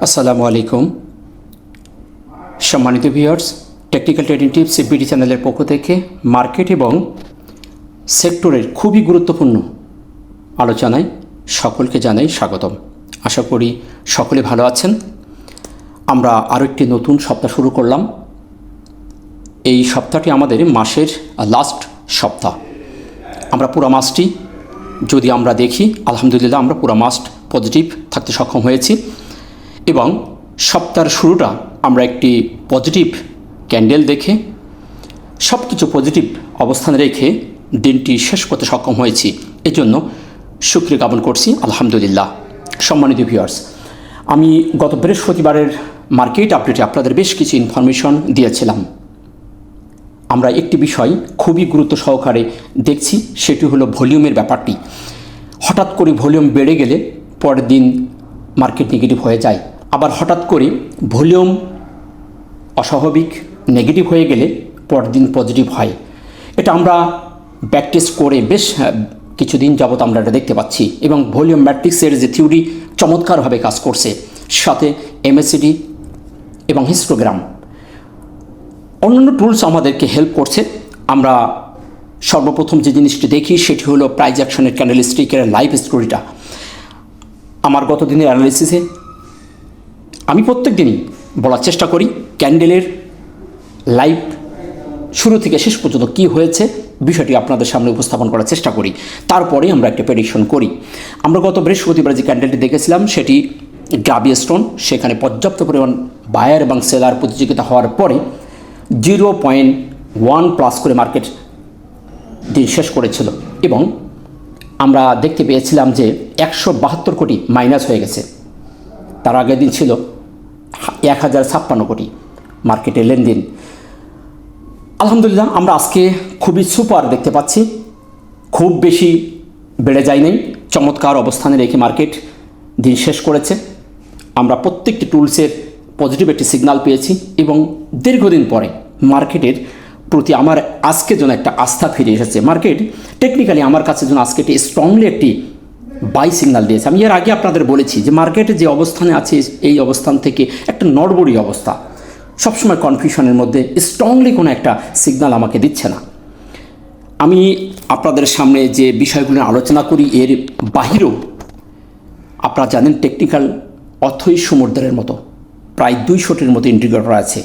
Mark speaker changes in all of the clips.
Speaker 1: আসসালামু আলাইকুম সম্মানিত viewers, technical trading tips BD চ্যানেলের পক্ষ থেকে মার্কেট এবং সেক্টরের খুবই গুরুত্বপূর্ণ আলোচনায় সকলকে জানাই স্বাগতম। আশা করি সকলে ভালো আছেন। আমরা আরও একটি নতুন সপ্তাহ শুরু করলাম। এই সপ্তাহটি আমাদের মাসের লাস্ট সপ্তাহ। আমরা পুরো মাসটি যদি আমরা দেখি, আলহামদুলিল্লাহ আমরা পুরো মাস পজিটিভ থাকতে সক্ষম হয়েছি এবং সপ্তাহের শুরুটা আমরা একটি পজিটিভ ক্যান্ডেল দেখে সব কিছু পজিটিভ অবস্থানে রেখে দিনটি শেষ করতে সক্ষম হয়েছি। এজন্য শুকরিয়া জ্ঞাপন করছি আলহামদুলিল্লাহ। সম্মানিত ভিউয়ার্স, আমি গত বৃহস্পতিবারের মার্কেট আপডেটে আপনাদের বেশ কিছু ইনফরমেশন দিয়েছিলাম। আমরা একটি বিষয় খুবই গুরুত্ব সহকারে দেখছি, সেটি হলো ভলিউমের ব্যাপারটি। হঠাৎ করে ভলিউম বেড়ে গেলে পরের দিন মার্কেট নেগেটিভ হয়ে যায়, আবার হঠাৎ করে ভলিউম অস্বাভাবিক নেগেটিভ হয়ে গেলে পরের দিন পজিটিভ হয়। এটা আমরা প্র্যাকটিস করে বেশ কিছুদিন যাবৎ আমরা এটা দেখতে পাচ্ছি এবং ভলিউম ম্যাট্রিক্সের যে থিওরি চমৎকারভাবে কাজ করছে, সাথে এমএসিডি এবং হিস্টোগ্রাম অন্যান্য টুলস আমাদেরকে হেল্প করছে। আমরা সর্বপ্রথম যে জিনিসটি দেখি সেটি হলো প্রাইস অ্যাকশনের ক্যান্ডেলস্টিকের লাইভ স্টোরিটা। আমার গত দিনের অ্যানালিসিসে আমি প্রত্যেক দিনই বলার চেষ্টা করি ক্যান্ডেলের লাইভ শুরু থেকে শেষ পর্যন্ত কী হয়েছে বিষয়টি আপনাদের সামনে উপস্থাপন করার চেষ্টা করি, তারপরে আমরা একটা প্রেডিকশন করি। আমরা গত বৃহস্পতিবার যে ক্যান্ডেলটি দেখেছিলাম সেটি গাবি স্টোন, সেখানে পর্যাপ্ত পরিমাণ বায়ার এবং সেলার প্রতিযোগিতা হওয়ার পরে 0.1 করে মার্কেট দিন শেষ করেছিল এবং আমরা দেখতে পেয়েছিলাম যে 172 কোটি মাইনাস হয়ে গেছে। তার আগের দিন ছিল 1056 কোটি মার্কেটের লেনদেন। আলহামদুলিল্লাহ আমরা আজকে খুবই সুপার দেখতে পাচ্ছি, খুব বেশি বেড়ে যায় নাই, চমৎকার অবস্থানে রেখে মার্কেট দিন শেষ করেছে। আমরা প্রত্যেকটি টুলসের পজিটিভ একটি সিগন্যাল পেয়েছি এবং দীর্ঘদিন পরে মার্কেটের প্রতি আমার আজকে যেন একটা আস্থা ফিরে এসেছে। মার্কেট টেকনিক্যালি আমার কাছে যেন আজকে একটি স্ট্রংলি একটি বাই সিগন্যাল দিয়েছে। আমি এর আগে আপনাদের বলেছি যে মার্কেটে যে অবস্থানে আছে এই অবস্থান থেকে একটা নড়বড়ি অবস্থা, সবসময় কনফিউশনের মধ্যে স্ট্রংলি কোনো একটা সিগন্যাল আমাকে দিচ্ছে না। আমি আপনাদের সামনে যে বিষয়গুলো আলোচনা করি এর বাহিরেও আপনারা জানেন টেকনিক্যাল অথই সমুদ্রের মতো প্রায় 200টির মতো ইন্ডিকেটর আছে,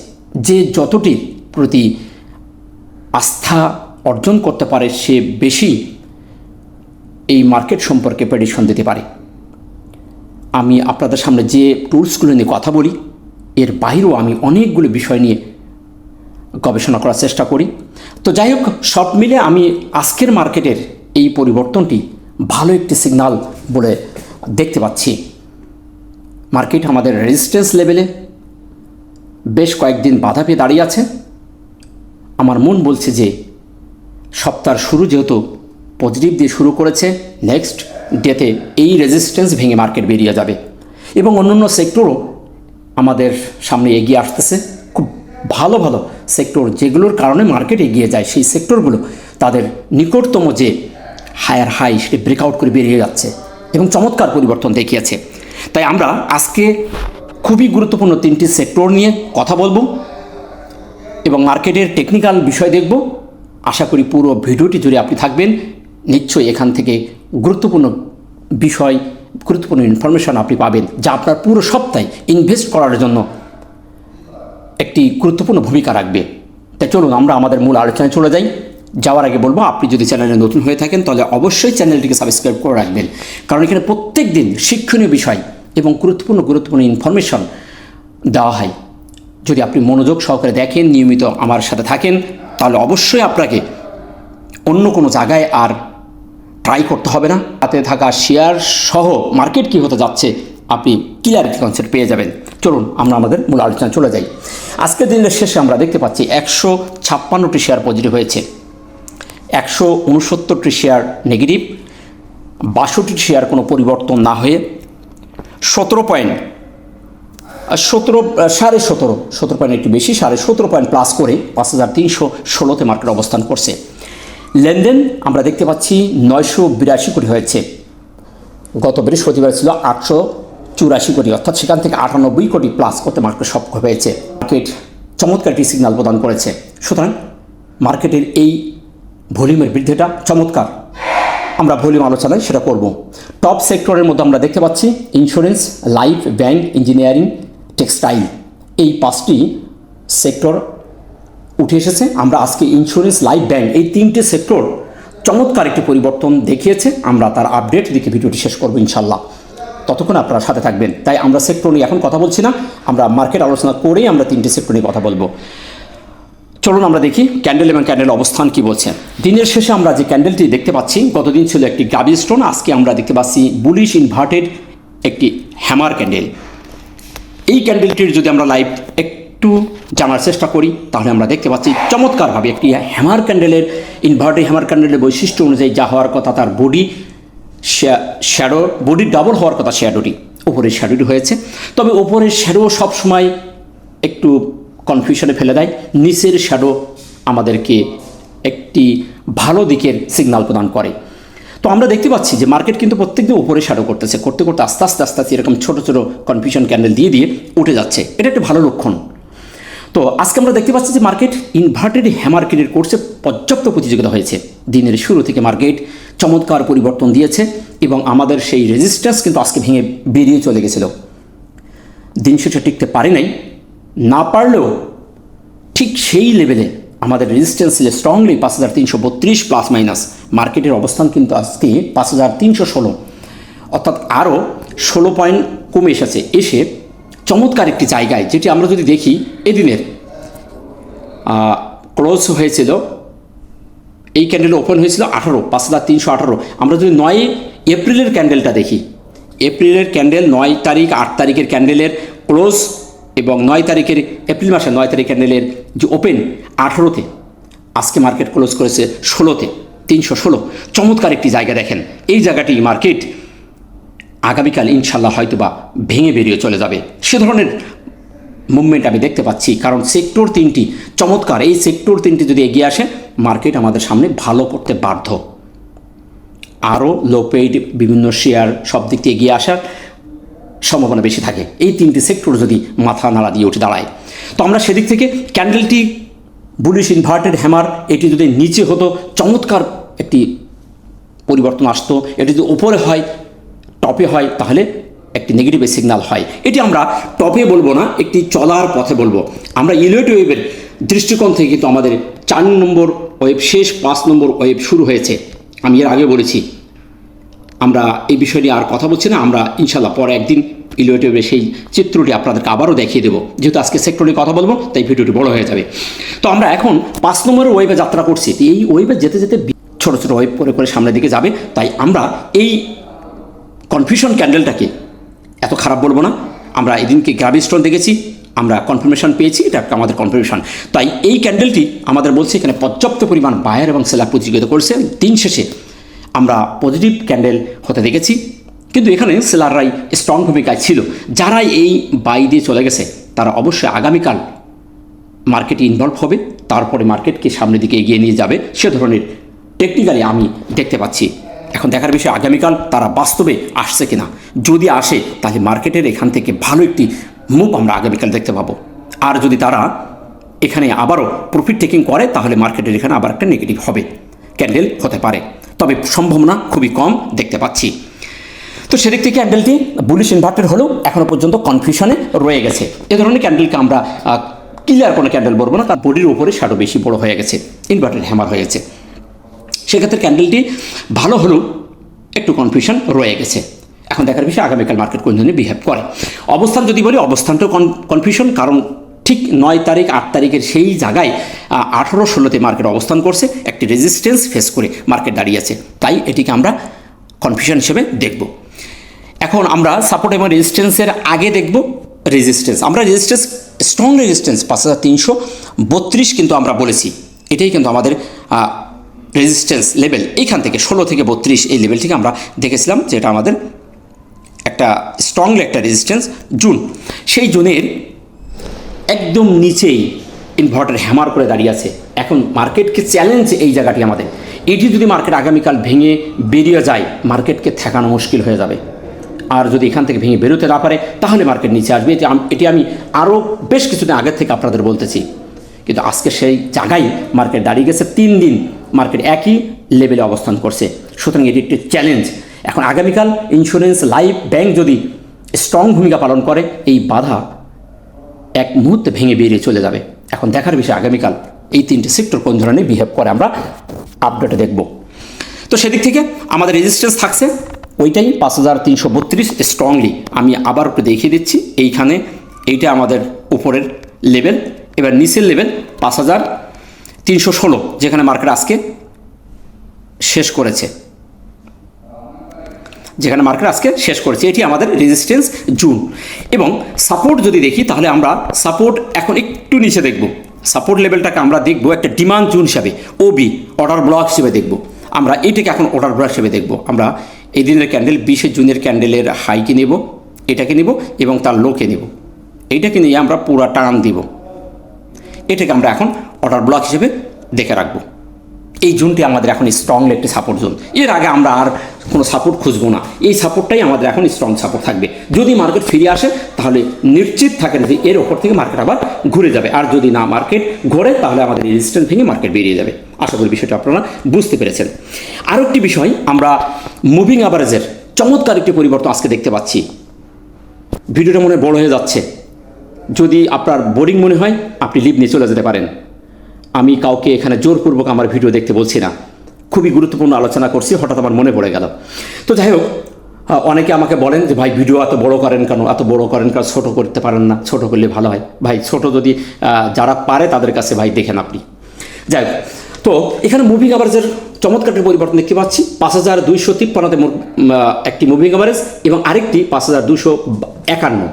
Speaker 1: যে যতটির প্রতি আস্থা অর্জন করতে পারে সে বেশি এই মার্কেট সম্পর্কে প্রেডিকশন দিতে পারে। আমি আপনাদের সামনে যে টুলসগুলো নিয়ে কথা বলি এর বাইরেও আমি অনেকগুলো বিষয় নিয়ে গবেষণা করার চেষ্টা করি। তো যাই হোক, সব মিলে আমি আজকের মার্কেটের এই পরিবর্তনটি ভালো একটি সিগন্যাল বলে দেখতে পাচ্ছি। মার্কেট আমাদের রেজিস্ট্যান্স লেভেলে বেশ কয়েকদিন বাধা পেয়ে দাঁড়িয়ে আছে। আমার মন বলছে যে সপ্তাহের শুরু যেহেতু পজিটিভ দিয়ে শুরু করেছে, নেক্সট ডেতে এই রেজিস্ট্যান্স ভেঙে মার্কেট বেরিয়ে যাবে এবং অন্যান্য সেক্টরও আমাদের সামনে এগিয়ে আসতেছে। খুব ভালো ভালো সেক্টর যেগুলোর কারণে মার্কেট এগিয়ে যায়, সেই সেক্টরগুলো তাদের নিকটতম যে হায়ার হাই সেটি ব্রেকআউট করে বেরিয়ে যাচ্ছে এবং চমৎকার পরিবর্তন দেখিয়েছে। তাই আমরা আজকে খুবই গুরুত্বপূর্ণ 3টি সেক্টর নিয়ে কথা বলবো এবং মার্কেটের টেকনিক্যাল বিষয় দেখব। আশা করি পুরো ভিডিওটি জুড়ে আপনি থাকবেন, নিশ্চয়ই এখান থেকে গুরুত্বপূর্ণ বিষয়, গুরুত্বপূর্ণ ইনফরমেশন আপনি পাবেন যা আপনার পুরো সপ্তাহে ইনভেস্ট করার জন্য একটি গুরুত্বপূর্ণ ভূমিকা রাখবে। তাই চলুন আমরা আমাদের মূল আলোচনায় চলে যাই। যাওয়ার আগে বলবো, আপনি যদি চ্যানেলে নতুন হয়ে থাকেন তাহলে অবশ্যই চ্যানেলটিকে সাবস্ক্রাইব করে রাখবেন, কারণ এখানে প্রত্যেক দিন শিক্ষণীয় বিষয় এবং গুরুত্বপূর্ণ ইনফরমেশন দেওয়া হয়। যদি আপনি মনোযোগ সহকারে দেখেন, নিয়মিত আমার সাথে থাকেন, তাহলে অবশ্যই আপনাকে অন্য কোনো জায়গায় আর ট্রাই করতে হবে না। তাতে থাকা শেয়ার সহ মার্কেট কী হতে যাচ্ছে আপনি ক্লিয়ারিটি কনসেপ্ট পেয়ে যাবেন। চলুন আমরা আমাদের মূল আলোচনা চলে যাই। আজকের দিনের শেষে আমরা দেখতে পাচ্ছি 156টি শেয়ার পজিটিভ হয়েছে, 169টি শেয়ার নেগেটিভ, 62টি শেয়ার কোনো পরিবর্তন না হয়ে 17 পয়েন্ট একটু বেশি 17.5 পয়েন্ট প্লাস করে 5316তে মার্কেট অবস্থান করছে। লেনদেন আমরা দেখতে পাচ্ছি 982 কোটি হয়েছে। গত বৃহস্পতিবার ছিল 84 কোটি, অর্থাৎ সেখান থেকে 98 কোটি প্লাস করতে মার্কেট সক্ষম হয়েছে। মার্কেট চমৎকার একটি সিগন্যাল প্রদান করেছে। সুতরাং মার্কেটের এই ভলিউমের বৃদ্ধিটা চমৎকার। আমরা ভলিউম আলোচনায় সেটা করব। টপ সেক্টরের মধ্যে আমরা দেখতে পাচ্ছি insurance, life, bank, engineering, textile, এই 5টি সেক্টর উঠে এসেছে। আমরা আজকে ইন্স্যুরেন্স, লাইফ, ব্যাংক এই 3টে সেক্টর চমৎকার একটি পরিবর্তন দেখিয়েছে। আমরা তার আপডেট দিকে ভিডিওটি শেষ করবো ইনশাল্লাহ। ততক্ষণ আপনারা সাথে থাকবেন। তাই আমরা সেক্টর নিয়ে এখন কথা বলছি না, আমরা মার্কেট আলোচনা করেই আমরা 3টে সেক্টর নিয়ে কথা বলবো। চলুন আমরা দেখি ক্যান্ডেল এবং ক্যান্ডেল অবস্থান কি বলছে। দিনের শেষে আমরা যে ক্যান্ডেলটি দেখতে পাচ্ছি, গতদিন ছিল একটি গাবি স্টোন, আজকে আমরা দেখতে পাচ্ছি বুলিশ ইনভার্টেড একটি হ্যামার ক্যান্ডেল। এই ক্যান্ডেলটির যদি আমরা লাইভ একটু জানার চেষ্টা করি তাহলে আমরা দেখতে পাচ্ছি চমৎকারভাবে একটি হ্যামার ক্যান্ডেলের, ইনভার্টেড হ্যামার ক্যান্ডেলের বৈশিষ্ট্য অনুযায়ী যা হওয়ার কথা, তার বডির ডাবল হওয়ার কথা শ্যাডোটি, ওপরের শ্যাডোটি হয়েছে। তবে ওপরের শ্যাডো সবসময় একটু কনফিউশনে ফেলে দেয়, নিচের শ্যাডো আমাদেরকে একটি ভালো দিকের সিগন্যাল প্রদান করে। তো আমরা দেখতে পাচ্ছি যে মার্কেট কিন্তু প্রত্যেকদিন উপরে শ্যাডো করতেছে, করতে করতে আস্তে আস্তে এরকম ছোটো ছোটো কনফিউশন ক্যান্ডেল দিয়ে উঠে যাচ্ছে। এটা একটা ভালো লক্ষণ। তো আজকে আমরা দেখতে পাচ্ছি যে মার্কেট ইনভার্টেড হ্যামার ক্যান্ডেল কোর্সে পর্যাপ্ত প্রতিযোগিতা হয়েছে। দিনের শুরু থেকে মার্কেট চমৎকার পরিবর্তন দিয়েছে এবং আমাদের সেই রেজিস্ট্যান্স কিন্তু আজকে ভেঙে বেরিয়ে চলে গেছিল। দিন শেষে টিকতে পারে নাই, না পারলেও ঠিক সেই লেভেলে আমাদের রেজিস্ট্যান্স ছিল স্ট্রংলি 5332 প্লাস মাইনাস। মার্কেটের অবস্থান কিন্তু আজকে 5316, অর্থাৎ আরও 16 পয়েন্ট কমে এসে চমৎকার একটি জায়গায়, যেটি আমরা যদি দেখি এদিনের ক্লোজ হয়েছিল, এই ক্যান্ডেল ওপেন হয়েছিল 5318। আমরা যদি 9 এপ্রিলের ক্যান্ডেলটা দেখি, এপ্রিলের ক্যান্ডেল 9 তারিখ 8 তারিখের ক্যান্ডেলের ক্লোজ এবং 9 তারিখের এপ্রিল মাসের 9 তারিখ ক্যান্ডেলের যে ওপেন 18তে, আজকে মার্কেট ক্লোজ করেছে 16তে 316। চমৎকার একটি জায়গা দেখেন। এই জায়গাটি মার্কেট আগামীকাল ইনশাল্লাহ হয়তোবা ভেঙে বেরিয়ে চলে যাবে, সে ধরনের মুভমেন্ট আমি দেখতে পাচ্ছি। কারণ সেক্টর 3টি চমৎকার, এই সেক্টর 3টি যদি এগিয়ে আসে মার্কেট আমাদের সামনে ভালো করতে বাধ্য। আরও লো পেইড বিভিন্ন শেয়ার সব দিক থেকে এগিয়ে আসার সম্ভাবনা বেশি থাকে এই 3টি সেক্টর যদি মাথা নাড়া দিয়ে উঠে দাঁড়ায়। তো আমরা সেদিক থেকে ক্যান্ডেলটি বুলিশ ইনভার্টেড হ্যামার, এটি যদি নিচে হতো চমৎকার একটি পরিবর্তন আসতো। এটি যদি ওপরে হয়, টপে হয়, তাহলে একটি নেগেটিভ সিগন্যাল হয়। এটি আমরা টপে বলবো না, একটি চলার পথে বলবো। আমরা ইলিয়ট ওয়েভের দৃষ্টিকোণ থেকে কিন্তু আমাদের 4 নম্বর ওয়েভ শেষ, 5 নম্বর ওয়েভ শুরু হয়েছে। আমি এর আগে বলেছি, আমরা এই বিষয় নিয়ে আর কথা বলছি না। আমরা ইনশাল্লাহ পরে একদিন ইলিয়ট ওয়েভের সেই চিত্রটি আপনাদেরকে আবারও দেখিয়ে দেবো। যেহেতু আজকে সেক্টরে কথা বলবো তাই ভিডিওটি বড় হয়ে যাবে। তো আমরা এখন 5 নম্বরের ওয়েভে যাত্রা করছি। এই ওয়েভে যেতে যেতে ছোটো ছোটো ওয়েভ করে সামনের দিকে যাবে। তাই আমরা এই কনফিউশন ক্যান্ডেলটাকে এত খারাপ বলবো না। আমরা এদিনকে গ্রাবি স্টোন দেখেছি, আমরা কনফার্মেশন পেয়েছি, এটা আমাদের কনফার্মেশন। তাই এই ক্যান্ডেলটি আমাদের বলছে এখানে পর্যাপ্ত পরিমাণ বায়ার এবং সেলার প্রতিযোগিতা করছে। দিন শেষে আমরা পজিটিভ ক্যান্ডেল হতে দেখেছি, কিন্তু এখানে সেলাররাই স্ট্রং ভূমিকায় ছিল। যারা এই বাই দিয়ে চলে গেছে তারা অবশ্যই আগামীকাল মার্কেটে ইনভলভ হবে, তারপরে মার্কেটকে সামনের দিকে এগিয়ে নিয়ে যাবে, সে ধরনের টেকনিক্যালি আমি দেখতে পাচ্ছি। এখন দেখার বিষয় আগামীকাল তারা বাস্তবে আসছে কিনা। যদি আসে তাহলে মার্কেটের এখান থেকে ভালো একটি মুভ আমরা আগামীকাল দেখতে পাবো। আর যদি তারা এখানে আবারও প্রফিট টেকিং করে তাহলে মার্কেটের এখানে আবার একটা নেগেটিভ হবে ক্যান্ডেল হতে পারে, তবে সম্ভাবনা খুবই কম দেখতে পাচ্ছি। তো সেদিক থেকে ক্যান্ডেলটি বুলিশ ইনভার্টেড হলেও এখনও পর্যন্ত কনফিউশনে রয়ে গেছে। এ ধরনের ক্যান্ডেলকে আমরা ক্লিয়ার কোনো ক্যান্ডেল বলবো না, তার বডির উপরে শ্যাডো বেশি বড় হয়ে গেছে, ইনভার্টেড হ্যামার হয়ে গেছে। সেক্ষেত্রে ক্যান্ডেলটি ভালো হলেও একটু কনফিউশন রয়ে গেছে। এখন দেখার বিষয় আগামীকাল মার্কেট কোন জন্য বিহেভ করে। অবস্থান যদি বলি, অবস্থানটাও কনফিউশন, কারণ ঠিক 9 তারিখ 8 তারিখের সেই জায়গায় 18-16তে মার্কেট অবস্থান করছে, একটি রেজিস্ট্যান্স ফেস করে মার্কেট দাঁড়িয়েছে। তাই এটিকে আমরা কনফিউশন হিসেবে দেখব। এখন আমরা সাপোর্ট এবং রেজিস্ট্যান্সের আগে দেখব রেজিস্ট্যান্স। আমরা রেজিস্ট্যান্স স্ট্রং রেজিস্ট্যান্স 5332 কিন্তু আমরা বলেছি, এটাই কিন্তু আমাদের রেজিস্ট্যান্স লেভেল। এইখান থেকে 16 থেকে 32 এই লেভেল থেকে আমরা দেখেছিলাম যে এটা আমাদের একটা স্ট্রংলি একটা রেজিস্ট্যান্স জোন। সেই জোনের একদম নিচেই ইনভার্টার হ্যামার করে দাঁড়িয়ে আছে। এখন মার্কেটকে চ্যালেঞ্জ এই জায়গাটি আমাদের, এটি যদি মার্কেট আগামীকাল ভেঙে বেরিয়ে যায় মার্কেটকে ঠেকানো মুশকিল হয়ে যাবে। আর যদি এখান থেকে ভেঙে বেরোতে না পারে তাহলে মার্কেট নিচে আসবে। এটি আমি আরও বেশ কিছুদিন আগের থেকে আপনাদের বলতেছি, কিন্তু আজকে সেই জায়গায় মার্কেট দাঁড়িয়ে গেছে। 3 দিন মার্কেট একই লেভেলে অবস্থান করছে। সুতরাং এটি একটি চ্যালেঞ্জ। এখন আগামীকাল ইন্স্যুরেন্স, লাইফ, ব্যাংক যদি স্ট্রং ভূমিকা পালন করে, এই বাধা এক মুহূর্তে ভেঙে বেরিয়ে চলে যাবে। এখন দেখার বিষয় আগামীকাল এই 3টে সেক্টর কোন ধরনের বিহেভ করে আমরা আপডেটে দেখব। তো সেদিক থেকে আমাদের রেজিস্ট্যান্স থাকছে ওইটাই 5332 স্ট্রংলি। আমি আবার একটু দেখিয়ে দিচ্ছি। এইখানে এইটা আমাদের উপরের লেভেল। এবার নিচের লেভেল 5316, যেখানে মার্কেট আজকে শেষ করেছে, এটি আমাদের রেজিস্ট্যান্স জোন। এবং সাপোর্ট যদি দেখি তাহলে আমরা সাপোর্ট এখন একটু নিচে দেখব। সাপোর্ট লেভেলটাকে আমরা দেখব একটা ডিমান্ড জোন হিসাবে, ওবি অর্ডার ব্লক হিসেবে দেখব। আমরা এইটাকে এখন অর্ডার ব্লক হিসেবে দেখব। আমরা এই দিনের ক্যান্ডেল 20 জুনের ক্যান্ডেলের হাইকে নেব, এটাকে নেব এবং তার লোকে নেব। এইটাকে নিয়ে আমরা পুরো টান দিব। এটাকে আমরা এখন অর্ডার ব্লক হিসেবে দেখে রাখবো। এই জোনটি আমাদের এখন স্ট্রংলি একটি সাপোর্ট জোন। এর আগে আমরা আর কোনো সাপোর্ট খুঁজবো না। এই সাপোর্টটাই আমাদের এখন স্ট্রং সাপোর্ট থাকবে। যদি মার্কেট ফিরে আসে তাহলে নিশ্চিত থাকেন যে এর ওপর থেকে মার্কেট আবার ঘুরে যাবে। আর যদি না মার্কেট ঘোরে তাহলে আমাদের রেজিস্ট্যান্স ভেঙে মার্কেট বেরিয়ে যাবে। আশা করি বিষয়টা আপনারা বুঝতে পেরেছেন। আরও একটি বিষয়, আমরা মুভিং অ্যাভারেজের চমৎকার একটি পরিবর্তন আজকে দেখতে পাচ্ছি। ভিডিওটা মনে বড় হয়ে যাচ্ছে। যদি আপনার বোরিং মনে হয় আপনি লিভ নিয়ে চলে যেতে পারেন। আমি কাউকে এখানে জোরপূর্বক আমার ভিডিও দেখতে বলছি না, খুবই গুরুত্বপূর্ণ আলোচনা করছি, হঠাৎ আমার মনে পড়ে গেল। তো যাই হোক, অনেকে আমাকে বলেন যে ভাই ভিডিও এত বড় করেন কেন, ছোটো করতে পারেন না? ছোটো করলে ভালো হয় ভাই। ছোটো যদি যারা পারে তাদের কাছে ভাই দেখেন আপনি। যাই হোক, তো এখানে মুভিং অ্যাভারেজের চমৎকার পরিবর্তন দেখতে পাচ্ছি। 5253 একটি মুভিং অ্যাভারেজ এবং আরেকটি 5251।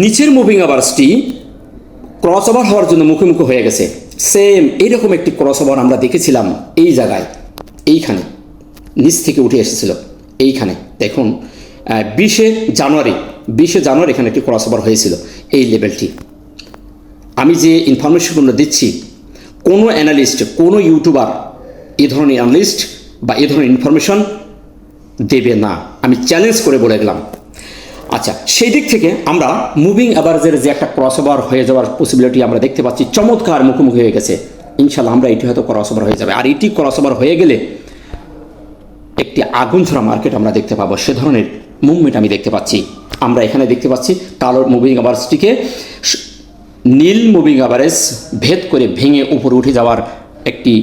Speaker 1: নিচের মুভিং অ্যাভারেজটি ক্রস ওভার হওয়ার জন্য মুখোমুখি হয়ে গেছে। সেম এইরকম একটি ক্রস ওভার আমরা দেখেছিলাম এই জায়গায়, এইখানে নিচ থেকে উঠে এসেছিল। এইখানে দেখুন 20 জানুয়ারি এখানে একটি ক্রস ওভার হয়েছিল। এই লেভেলটি আমি যে ইনফরমেশনগুলো দিচ্ছি, কোনো অ্যানালিস্ট, কোনো ইউটিউবার এ ধরনের অ্যানালিস্ট বা এ ধরনের ইনফরমেশন দেবে না, আমি চ্যালেঞ্জ করে বলে গেলাম। আচ্ছা, সেই দিক থেকে আমরা মুভিং অ্যাভারেজের যে একটা ক্রস ওভার হয়ে যাওয়ার পসিবিলিটি আমরা দেখতে পাচ্ছি, চমৎকার মুখোমুখি হয়ে গেছে। ইনশাল্লাহ আমরা এটি হয়তো ক্রস ওভার হয়ে যাবে। আর এটি ক্রস ওভার হয়ে গেলে একটি আগুন ধরা মার্কেট আমরা দেখতে পাবো। সে ধরনের মুভমেন্ট আমি দেখতে পাচ্ছি। আমরা এখানে দেখতে পাচ্ছি কালো মুভিং অ্যাভারেজটিকে নীল মুভিং অ্যাভারেজ ভেদ করে ভেঙে উপরে উঠে যাওয়ার একটি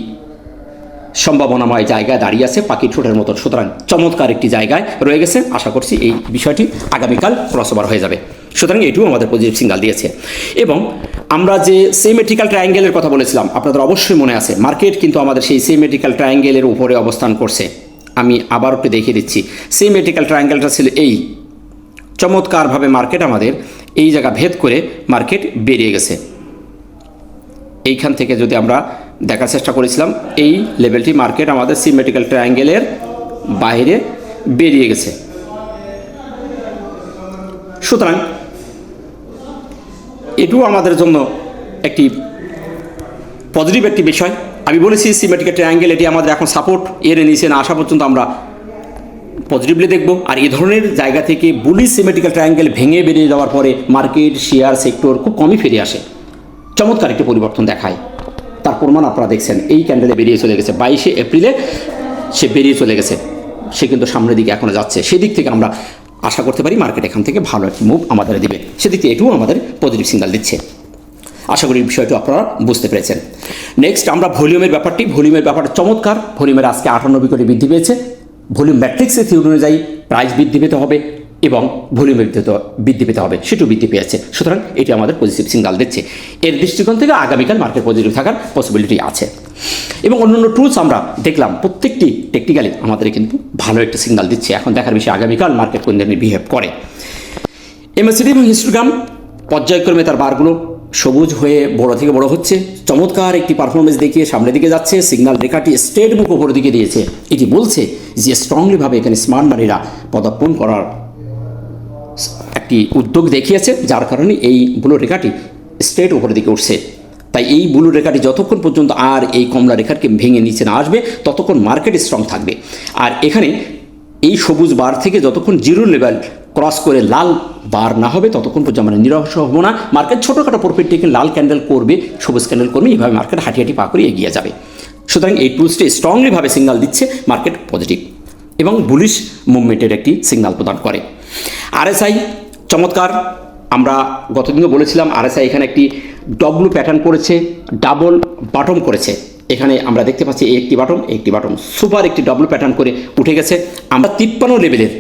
Speaker 1: সম্ভাবনাময় জায়গায় দাঁড়িয়ে আছে, পাখি ঠোঁটের মতো। সুতরাং চমৎকার একটি জায়গায় রয়ে গেছে। আশা করছি এই বিষয়টি আগামীকাল ক্রসওভার হয়ে যাবে। সুতরাং এটিও আমাদের পজিটিভ সিগন্যাল দিয়েছে। এবং আমরা যে সিমেট্রিক্যাল ট্রায়াঙ্গেলের কথা বলেছিলাম, আপনাদের অবশ্যই মনে আছে, মার্কেট কিন্তু আমাদের সেই সিমেট্রিক্যাল ট্রায়াঙ্গেলের উপরে অবস্থান করছে। আমি আবার একটু দেখিয়ে দিচ্ছি। সিমেট্রিক্যাল ট্রায়াঙ্গেলটা ছিল এই, চমৎকারভাবে মার্কেট আমাদের এই জায়গা ভেদ করে মার্কেট বেরিয়ে গেছে। এইখান থেকে যদি আমরা দেখার চেষ্টা করেছিলাম, এই লেভেলটি মার্কেট আমাদের সিমেট্রিক্যাল ট্রায়াঙ্গেলের বাইরে বেরিয়ে গেছে। সুতরাং এটিও আমাদের জন্য একটি পজিটিভ একটি বিষয়। আমি বলেছি সিমেট্রিক্যাল ট্রায়াঙ্গেল এটি আমাদের এখন সাপোর্ট, এর নিচে না আসা পর্যন্ত আমরা পজিটিভলি দেখব। আর এই ধরনের জায়গা থেকে বুলিশ সিমেট্রিক্যাল ট্রায়াঙ্গেল ভেঙে বেরিয়ে যাওয়ার পরে মার্কেট, শেয়ার, সেক্টর খুব কমই ফিরে আসে। চমৎকার একটি পরিবর্তন দেখায়। তার প্রমাণ আপনারা দেখছেন, এই ক্যান্ডেলে বেরিয়ে চলে গেছে। 22 এপ্রিলে সে বেরিয়ে চলে গেছে। সে কিন্তু সামনের দিকে এখনও যাচ্ছে। সেদিক থেকে আমরা আশা করতে পারি মার্কেট এখান থেকে ভালো একটি মুভ আমাদের দিবে। সেদিক থেকে এটিও আমাদের পজিটিভ সিগন্যাল দিচ্ছে। আশা করি বিষয়টি আপনারা বুঝতে পেরেছেন। নেক্সট আমরা ভলিউমের ব্যাপারটা চমৎকার। ভলিউমের আজকে 98 কোটি বৃদ্ধি পেয়েছে। ভলিউম ম্যাট্রিক্সের থিওরি অনুযায়ী প্রাইস বৃদ্ধি পেতে হবে এবং ভলিউম বৃদ্ধি পেতে হবে, সেটিও বৃদ্ধি পেয়েছে। সুতরাং এটি আমাদের পজিটিভ সিগন্যাল দিচ্ছে। এর দৃষ্টিকোণ থেকে আগামীকাল মার্কেট পজিটিভ থাকার পসিবিলিটি আছে। এবং অন্যান্য টুলস আমরা দেখলাম, প্রত্যেকটি টেকনিক্যালি আমাদের কিন্তু ভালো একটা সিগন্যাল দিচ্ছে। এখন দেখার বিষয় আগামীকাল মার্কেট কোন ধরনের বিহেভ করে। এমএসিডি এবং হিস্টোগ্রাম পর্যায়ক্রমে তার বারগুলো সবুজ হয়ে বড় থেকে বড় হচ্ছে। চমৎকার একটি পারফরমেন্স দেখিয়ে সামনের দিকে যাচ্ছে। সিগন্যাল রেখাটি স্ট্রেট মুখ উপরের দিকে দিয়েছে। এটি বলছে যে স্ট্রংলিভাবে এখানে স্মার্ট মানিরা পদার্পণ করার একটি উদ্যোগ দেখিয়েছে, যার কারণে এই ব্লু রেখাটি স্ট্রেট উপরের দিকে উঠছে। তাই এই ব্লু রেখাটি যতক্ষণ পর্যন্ত আর এই কমলা রেখাকে ভেঙে নিচে না আসবে ততক্ষণ মার্কেট স্ট্রং থাকবে। আর এখানে এই সবুজ বার থেকে যতক্ষণ জিরো লেভেল ক্রস করে লাল বার না হবে ততক্ষণ পর্যন্ত আমরা নিরাশ হব না। মার্কেট ছোটোখাটো প্রফিট টেকে লাল ক্যান্ডেল করবে, সবুজ ক্যান্ডেল করবে, এইভাবে মার্কেট হাঁটি হাঁটি পা করে এগিয়ে যাবে। সুতরাং এই টুলসটি স্ট্রংলিভাবে সিগন্যাল দিচ্ছে মার্কেট পজিটিভ এবং বুলিশ মুভমেন্টের একটি সিগন্যাল প্রদান করে। আরএসআই চমৎকার, আমরা গতদিনও বলেছিলাম আরএসআই এখানে একটি ডব্লু প্যাটার্ন করেছে, ডাবল বটম করেছে। এখানে আমরা দেখতে পাচ্ছি একটি বাটম সুপার একটি ডব্লু প্যাটার্ন করে উঠে গেছে। আমরা 53 লেভেলের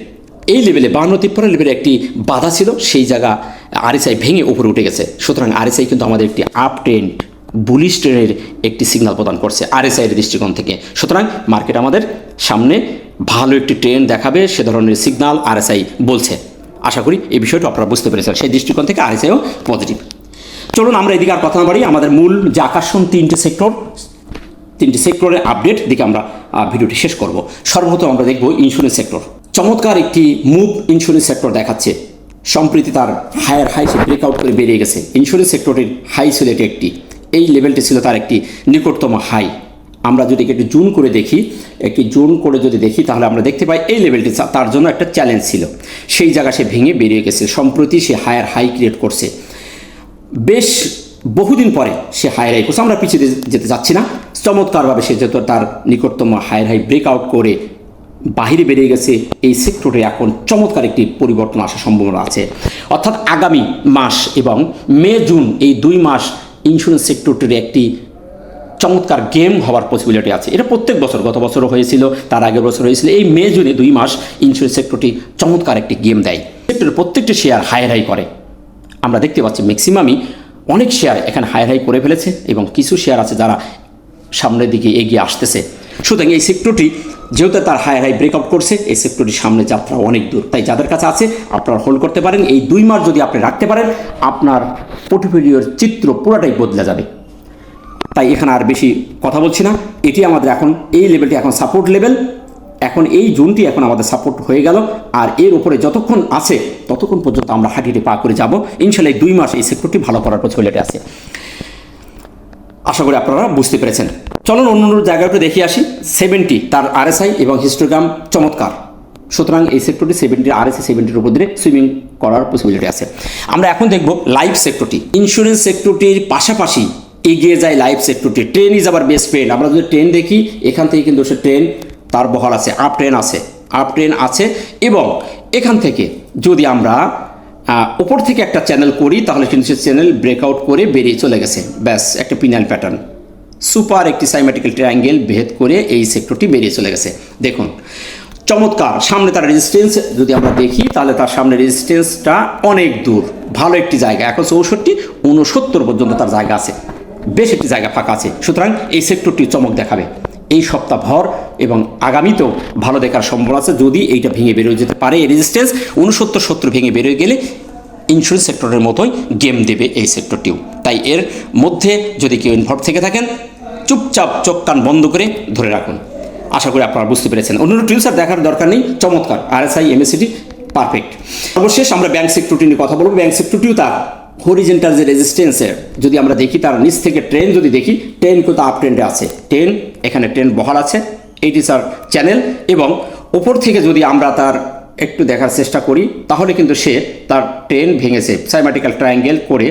Speaker 1: এই লেভেলে 52-53 লেভেলে একটি বাধা ছিল, সেই জায়গা আরএসআই ভেঙে উপরে উঠে গেছে। সুতরাং আরএসআই কিন্তু আমাদের একটি আপ ট্রেন্ড বুলিশ ট্রেন্ডের একটি সিগন্যাল প্রদান করছে আরএসআইয়ের দৃষ্টিকোণ থেকে। সুতরাং মার্কেট আমাদের সামনে ভালো একটি ট্রেন্ড দেখাবে সে ধরনের সিগন্যাল আরএসআই বলছে। আশা করি এই বিষয়টা আপনারা বুঝতে পেরেছেন, সেই দৃষ্টিকোণ থেকে আরএসআইও পজিটিভ। চলুন আমরা এদিকে আর কথা না বাড়ি, আমাদের মূল যে আকর্ষণ তিনটি সেক্টরের আপডেট দিকে আমরা ভিডিওটি শেষ করব। সর্বপ্রথম আমরা দেখব ইন্স্যুরেন্স সেক্টর। চমৎকার একটি মুভ ইন্স্যুরেন্স সেক্টর দেখাচ্ছে। সম্প্রতি তার হায়ার হাই সে ব্রেকআউট করে বেরিয়ে গেছে। ইন্স্যুরেন্স সেক্টরের হাই ছিল এটি একটি, এই লেভেলটি ছিল তার একটি নিকটতম হাই। আমরা যদি একটু জুম করে দেখি তাহলে আমরা দেখতে পাই এই লেভেলটি তার জন্য একটা চ্যালেঞ্জ ছিল, সেই জায়গা সে ভেঙে বেরিয়ে গেছে। সম্প্রতি সে হায়ার হাই ক্রিয়েট করছে, বেশ বহুদিন পরে সে হায়ার হাই করছে। আমরা পিছিয়ে যেতে যাচ্ছি না, চমৎকারভাবে সে যেহেতু তার নিকটতম হায়ার হাই ব্রেকআউট করে বাহিরে বেরিয়ে গেছে। এই সেক্টরে এখন চমৎকার একটি পরিবর্তন আসার সম্ভাবনা আছে। অর্থাৎ আগামী মাস এবং মে জুন এই 2 মাস ইন্স্যুরেন্স সেক্টরটির একটি চমৎকার গেম হওয়ার পসিবিলিটি আছে। এটা প্রত্যেক বছর, গত বছরও হয়েছিল, তার আগের বছর হয়েছিল। এই মে জুনে 2 মাস ইন্স্যুরেন্স সেক্টরটি চমৎকার একটি গেম দেয়। সেক্টরের প্রত্যেকটি শেয়ার হায়ার হাই করে, আমরা দেখতে পাচ্ছি ম্যাক্সিমামই অনেক শেয়ার এখানে হায়ার হাই করে ফেলেছে এবং কিছু শেয়ার আছে যারা সামনের দিকে এগিয়ে আসতেছে। সুতরাং এই সেক্টরটি যেহেতু তার হায়ার হাই ব্রেকআউট করছে, এই সেক্টরটির সামনে যাত্রা অনেক দূর। তাই যাদের কাছে আছে আপনারা হোল্ড করতে পারেন। এই 2 মাস যদি আপনি রাখতে পারেন আপনার পোর্টফোলিওর চিত্র পুরোটাই বদলে যাবে। তাই এখানে আর বেশি কথা বলছি না। এটি আমাদের এখন এই লেভেলটি এখন সাপোর্ট লেভেল, এখন এই জোনটি এখন আমাদের সাপোর্ট হয়ে গেল। আর এর উপরে যতক্ষণ আছে ততক্ষণ পর্যন্ত আমরা হাঁটিতে পা করে যাব। ইনশাল্লাহ 2 মাস এই সেক্টরটি ভালো করার পসিবিলিটি আছে। আশা করি আপনারা বুঝতে পেরেছেন। চলুন অন্য জায়গাটা দেখে আসি। 70 তার আরএসআই এবং হিস্টোগ্রাম চমৎকার। সুতরাং এই সেক্টরটি 70 আরএসআই 70-র উপর দিয়ে সুইমিং করার পসিবিলিটি আছে। আমরা এখন দেখব লাইফ সেক্টরটি। ইন্স্যুরেন্স সেক্টরটির পাশাপাশি এগিয়ে যায় লাইফ সেক্টরটি। ট্রেন ইজ আবার বেস্ট ফ্রেন্ড। আমরা যদি ট্রেন দেখি এখান থেকে কিন্তু সে ট্রেন তার বহাল আছে, আপ ট্রেন আছে এবং এখান থেকে যদি আমরা উপর থেকে একটা চ্যানেল করি তাহলে কিন্তু সে চ্যানেল ব্রেকআউট করে বেরিয়ে চলে গেছে। ব্যাস একটা পিনাল প্যাটার্ন, সুপার একটি সাইমেট্রিক্যাল ট্রায়াঙ্গেল ভেদ করে এই সেক্টরটি বেরিয়ে চলে গেছে। দেখুন চমৎকার। সামনে তার রেজিস্ট্যান্স যদি আমরা দেখি তাহলে তার সামনে রেজিস্ট্যান্সটা অনেক দূর, ভালো একটি জায়গা। এখন 64-69 পর্যন্ত তার জায়গা আছে, বেশ একটি জায়গা ফাঁকা আছে। সুতরাং এই সেক্টরটি চমক দেখাবে এই সপ্তাহভর এবং আগামীতেও ভালো দেখার সম্ভাবনা আছে যদি এইটা ভেঙে বেরোয় যেতে পারে। এই রেজিস্ট্যান্স 69-70 ভেঙে বেরোয় গেলে ইন্স্যুরেন্স সেক্টরের মতোই গেম দেবে এই সেক্টরটিও। তাই এর মধ্যে যদি কেউ ইনভলভ থেকে থাকেন চুপচাপ চোখ কান বন্ধ করে ধরে রাখুন। আশা করি আপনারা বুঝতে পেরেছেন। অন্যান্য টুলস আর দেখার দরকার নেই, চমৎকার। RSI MACD perfect. সর্বশেষ আমরা ব্যাংক সেক্টরটি নিয়ে কথা বলব। ব্যাংক সেক্টরটিও তার হরিজেন্টাল যে রেজিস্ট্যান্সের যদি আমরা দেখি তার নিচ থেকে ট্রেন যদি দেখি, ট্রেন কিন্তু আপ ট্রেন্ডে আছে। এখানে ট্রেন বহাল আছে, এইটি স্যার চ্যানেল। এবং ওপর থেকে যদি আমরা তার একটু দেখার চেষ্টা করি তাহলে কিন্তু সে তার ট্রেন ভেঙেছে, সাইমেট্রিক্যাল ট্রায়াঙ্গেল করে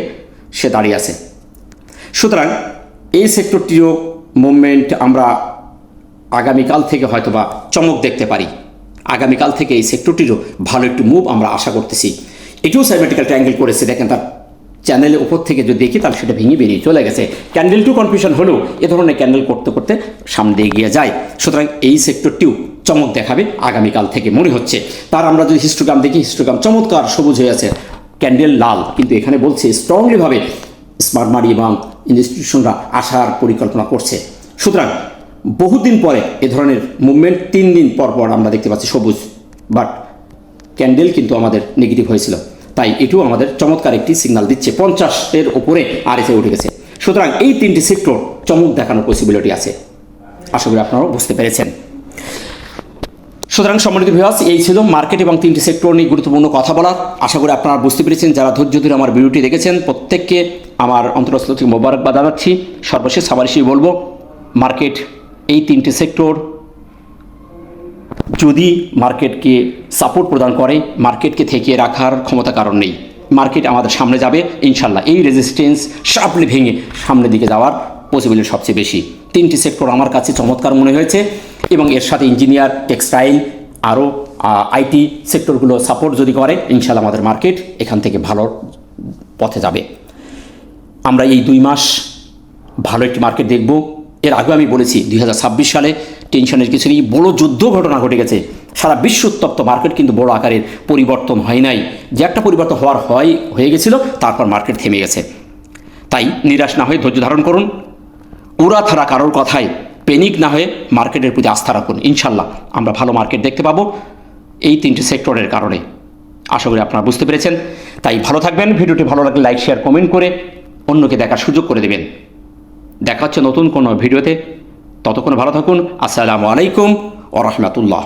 Speaker 1: সে দাঁড়িয়ে আছে। সুতরাং এই সেক্টরটিরও মুভমেন্ট আমরা আগামীকাল থেকে হয়তোবা চমক দেখতে পারি। আগামীকাল থেকে এই সেক্টরটিরও ভালো একটু মুভ আমরা আশা করতেছি। এটিও সাইমেট্রিক্যাল ট্রায়াঙ্গেল করেছে, দেখেন তার চ্যানেলের উপর থেকে যদি দেখি তাহলে সেটা ভেঙে বেরিয়ে চলে গেছে। ক্যান্ডেল টু কনফিউশন হলেও এ ধরনের ক্যান্ডেল করতে করতে সামনে এগিয়ে যায়। সুতরাং এই সেক্টরটিও চমক দেখাবে আগামীকাল থেকে মনে হচ্ছে। তার আমরা যদি হিস্টোগ্রাম দেখি, হিস্টোগ্রাম চমৎকার সবুজ হয়ে আছে, ক্যান্ডেল লাল, কিন্তু এখানে বলছে স্ট্রংলিভাবে স্মার্ট মানি এবং ইনস্টিটিউশনরা আসার পরিকল্পনা করছে। সুতরাং বহুদিন পরে এ ধরনের মুভমেন্ট 3 দিন পর পর আমরা দেখতে পাচ্ছি সবুজ, বাট ক্যান্ডেল কিন্তু আমাদের নেগেটিভ হয়েছিল। তাই এটিও আমাদের চমৎকার একটি সিগন্যাল দিচ্ছে। 50-এর উপরে আরএসআই উঠে গেছে। সুতরাং এই 3টি সেক্টর চমক দেখানোর পসিবিলিটি আছে। আশা করি আপনারাও বুঝতে পেরেছেন। সুতরাং সম্মানিত ভিউয়ার্স, এই ছিল মার্কেট এবং 3টি সেক্টর নিয়ে গুরুত্বপূর্ণ কথা বলার। আশা করি আপনারা বুঝতে পেরেছেন। যারা ধৈর্য ধরে আমার ভিডিওটি দেখেছেন প্রত্যেককে আমার অন্তরস্থল থেকে মোবারকবাদ জানাচ্ছি। সর্বশেষ আবার বলবো, মার্কেট এই 3টি সেক্টর যদি মার্কেটকে সাপোর্ট প্রদান করে, মার্কেটকে ঠেকিয়ে রাখার ক্ষমতা কারণ নেই। মার্কেট আমাদের সামনে যাবে ইনশাল্লাহ। এই রেজিস্ট্যান্স শার্পলি ভেঙে সামনের দিকে যাওয়ার পসিবিলিটি সবচেয়ে বেশি। তিনটি সেক্টর আমার কাছে চমৎকার মনে হয়েছে এবং এর সাথে ইঞ্জিনিয়ার, টেক্সটাইল, আরও আইটি সেক্টরগুলো সাপোর্ট যদি করে ইনশাল্লাহ আমাদের মার্কেট এখান থেকে ভালো পথে যাবে। আমরা এই 2 মাস ভালো একটি মার্কেট দেখব। এর আগে আমি বলেছি 2026 সালে টেনশনের কিছু নেই, বড় যুদ্ধ ঘটনা ঘটে গেছে, সারা বিশ্ব উত্তপ্ত, মার্কেট কিন্তু বড় আকারের পরিবর্তন হয় নাই। যে একটা পরিবর্তন হয়ে গেছিল, তারপর মার্কেট থেমে গেছে। তাই নিরাশ না হয়ে ধৈর্য ধারণ করুন, উড়া থারা কারোর কথায় প্যানিক না হয়ে মার্কেটের প্রতি আস্থা রাখুন। ইনশাল্লাহ আমরা ভালো মার্কেট দেখতে পাবো এই 3টি সেক্টরের কারণে। আশা করি আপনারা বুঝতে পেরেছেন। তাই ভালো থাকবেন। ভিডিওটি ভালো লাগলে লাইক, শেয়ার, কমেন্ট করে অন্যকে দেখার সুযোগ করে দেবেন। দেখা হচ্ছে নতুন কোনো ভিডিওতে। ততক্ষণ ভালো থাকুন। আসসালামু আলাইকুম ওয়া রাহমাতুল্লাহ।